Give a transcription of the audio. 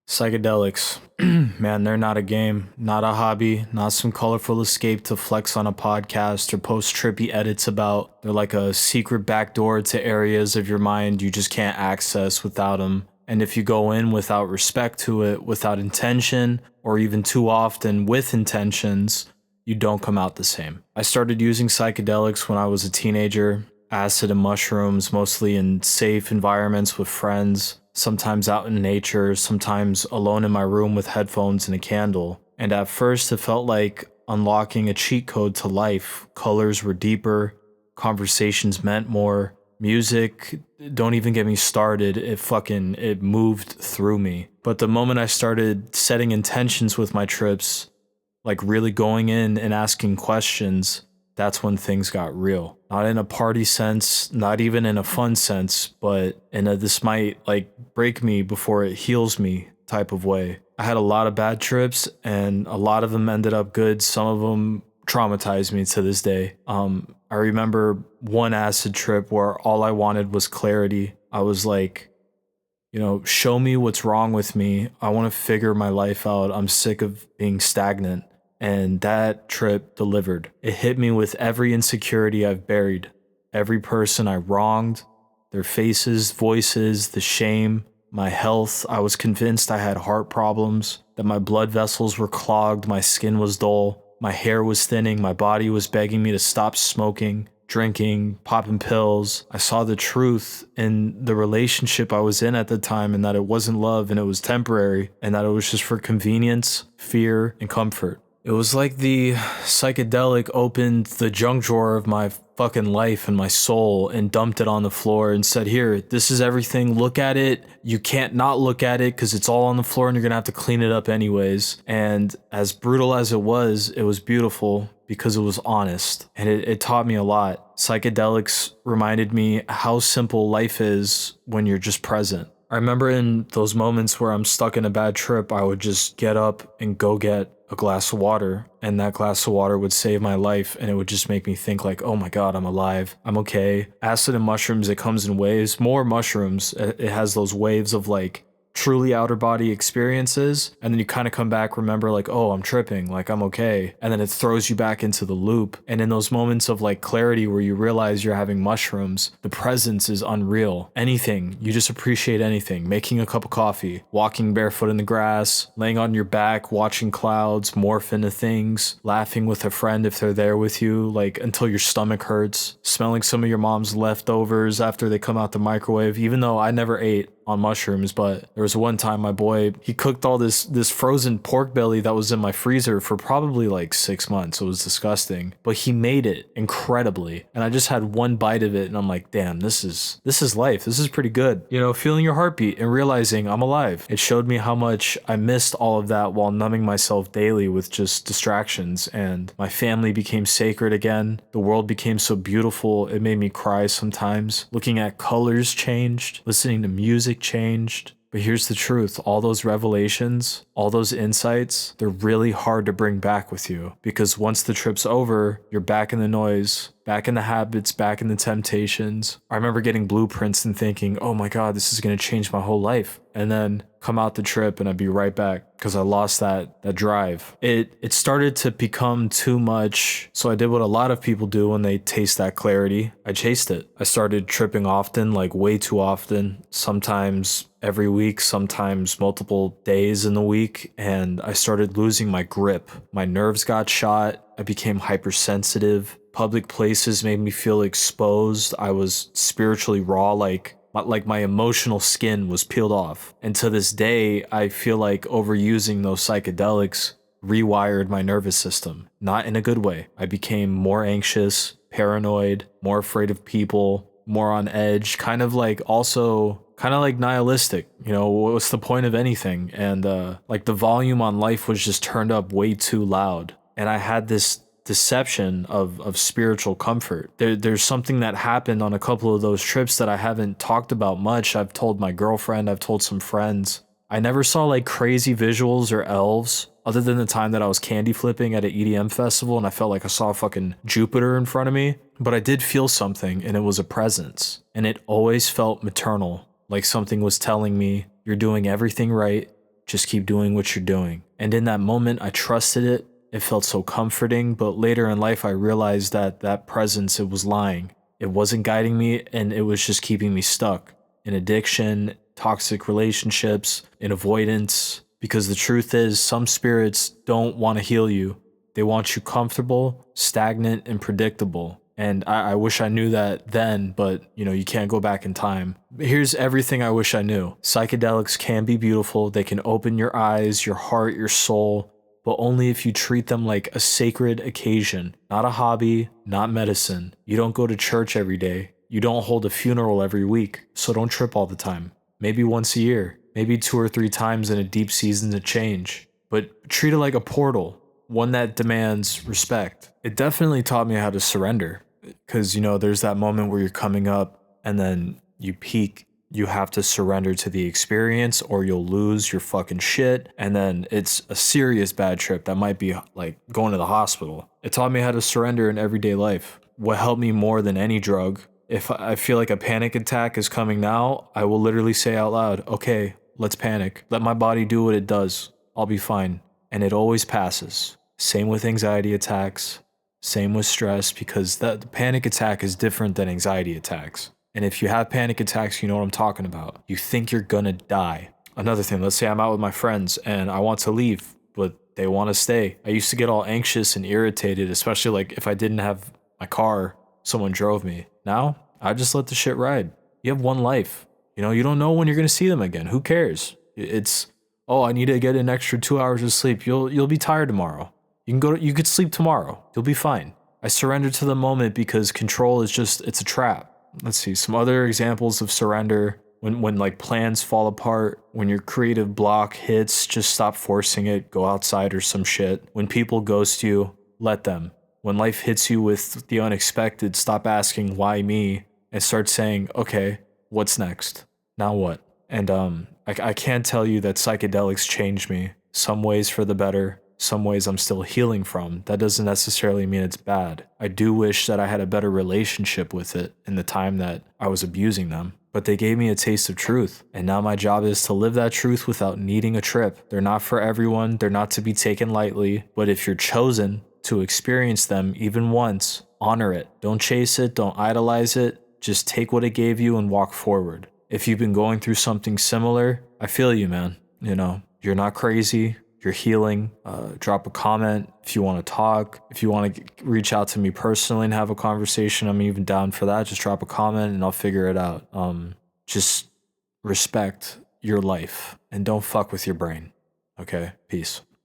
Psychedelics. Man, they're not a game, not a hobby, not some colorful escape to flex on a podcast or post trippy edits about. They're like a secret backdoor to areas of your mind you just can't access without them. And if you go in without respect to it, without intention, or even too often with intentions, you don't come out the same. I started using psychedelics when I was a teenager, acid and mushrooms, mostly in safe environments with friends, sometimes out in nature, sometimes alone in my room with headphones and a candle. And at first, it felt like unlocking a cheat code to life. Colors were deeper, conversations meant more, music, don't even get me started. It moved through me. But the moment I started setting intentions with my trips, like really going in and asking questions, that's when things got real. Not in a party sense, not even in a fun sense, but in a this might like break me before it heals me type of way. I had a lot of bad trips and a lot of them ended up good. Some of them traumatized me to this day. I remember one acid trip where all I wanted was clarity. I was like, show me what's wrong with me. I want to figure my life out. I'm sick of being stagnant. And that trip delivered. It hit me with every insecurity I've buried, every person I wronged, their faces, voices, the shame, my health. I was convinced I had heart problems, that my blood vessels were clogged, my skin was dull, my hair was thinning, my body was begging me to stop smoking, drinking, popping pills. I saw the truth in the relationship I was in at the time, and that it wasn't love and it was temporary, and that it was just for convenience, fear, and comfort. It was like the psychedelic opened the junk drawer of my fucking life and my soul and dumped it on the floor and said, here, this is everything. Look at it. You can't not look at it because it's all on the floor and you're going to have to clean it up anyways. And as brutal as it was beautiful because it was honest. And it taught me a lot. Psychedelics reminded me how simple life is when you're just present. I remember in those moments where I'm stuck in a bad trip, I would just get up and go get a glass of water, and that glass of water would save my life, and it would just make me think like, oh my god, I'm alive, I'm okay. Acid and mushrooms, it comes in waves. More mushrooms, it has those waves of like truly outer body experiences, and then you kind of come back, remember like, oh, I'm tripping, like I'm okay, and then it throws you back into the loop. And in those moments of like clarity where you realize you're having mushrooms, the presence is unreal. Anything, you just appreciate anything. Making a cup of coffee, walking barefoot in the grass, laying on your back, watching clouds morph into things, laughing with a friend if they're there with you, like until your stomach hurts, smelling some of your mom's leftovers after they come out the microwave, even though I never ate on mushrooms. But there was one time my boy, he cooked all this frozen pork belly that was in my freezer for probably like 6 months. It was disgusting, but he made it incredibly, and I just had one bite of it and I'm like, damn, this is life. This is pretty good. Feeling your heartbeat and realizing I'm alive. It showed me how much I missed all of that while numbing myself daily with just distractions, and my family became sacred again. The world became so beautiful. It made me cry sometimes. Looking at colors changed, listening to music changed. But here's the truth, all those revelations, all those insights, they're really hard to bring back with you, because once the trip's over, you're back in the noise, back in the habits, back in the temptations. I remember getting blueprints and thinking, oh my god, this is going to change my whole life. And then come out the trip and I'd be right back because I lost that drive. It started to become too much. So I did what a lot of people do when they taste that clarity. I chased it. I started tripping often, like way too often, sometimes every week, sometimes multiple days in the week. And I started losing my grip. My nerves got shot. I became hypersensitive. Public places made me feel exposed. I was spiritually raw, like my emotional skin was peeled off. And to this day, I feel like overusing those psychedelics rewired my nervous system. Not in a good way. I became more anxious, paranoid, more afraid of people, more on edge, kind of like nihilistic. What's the point of anything? And like the volume on life was just turned up way too loud. And I had this deception of spiritual comfort. There's something that happened on a couple of those trips that I haven't talked about much. I've told my girlfriend, I've told some friends. I never saw like crazy visuals or elves, other than the time that I was candy flipping at an EDM festival and I felt like I saw fucking Jupiter in front of me. But I did feel something, and it was a presence. And it always felt maternal, like something was telling me, you're doing everything right. Just keep doing what you're doing. And in that moment, I trusted it. It felt so comforting, but later in life, I realized that that presence, it was lying. It wasn't guiding me, and it was just keeping me stuck in addiction, toxic relationships, in avoidance. Because the truth is, some spirits don't want to heal you. They want you comfortable, stagnant, and predictable. And I wish I knew that then, but you can't go back in time. Here's everything I wish I knew. Psychedelics can be beautiful. They can open your eyes, your heart, your soul, but only if you treat them like a sacred occasion, not a hobby, not medicine. You don't go to church every day. You don't hold a funeral every week, so don't trip all the time. Maybe once a year, maybe 2 or 3 times in a deep season to change. But treat it like a portal, one that demands respect. It definitely taught me how to surrender. Because, there's that moment where you're coming up and then you peak. You have to surrender to the experience or you'll lose your fucking shit. And then it's a serious bad trip that might be like going to the hospital. It taught me how to surrender in everyday life. What helped me more than any drug, if I feel like a panic attack is coming now, I will literally say out loud, okay, let's panic. Let my body do what it does. I'll be fine. And it always passes. Same with anxiety attacks. Same with stress, because the panic attack is different than anxiety attacks. And if you have panic attacks, you know what I'm talking about. You think you're gonna die. Another thing, let's say I'm out with my friends and I want to leave, but they want to stay. I used to get all anxious and irritated, especially like if I didn't have my car, someone drove me. Now, I just let the shit ride. You have one life. You don't know when you're gonna see them again. Who cares? It's, oh, I need to get an extra 2 hours of sleep. You'll be tired tomorrow. You could sleep tomorrow. You'll be fine. I surrender to the moment because control is it's a trap. Let's see, some other examples of surrender. When like plans fall apart, when your creative block hits, just stop forcing it, go outside or some shit. When people ghost you, let them. When life hits you with the unexpected, stop asking why me and start saying, okay, what's next? Now what? And I can't tell you that psychedelics changed me. Some ways for the better. Some ways I'm still healing from. That doesn't necessarily mean it's bad. I do wish that I had a better relationship with it in the time that I was abusing them. But they gave me a taste of truth. And now my job is to live that truth without needing a trip. They're not for everyone. They're not to be taken lightly. But if you're chosen to experience them even once, honor it. Don't chase it. Don't idolize it. Just take what it gave you and walk forward. If you've been going through something similar, I feel you, man. You're not crazy. You're healing. Drop a comment if you want to talk. If you want to reach out to me personally and have a conversation, I'm even down for that. Just drop a comment and I'll figure it out. Just respect your life and don't fuck with your brain. Okay? Peace.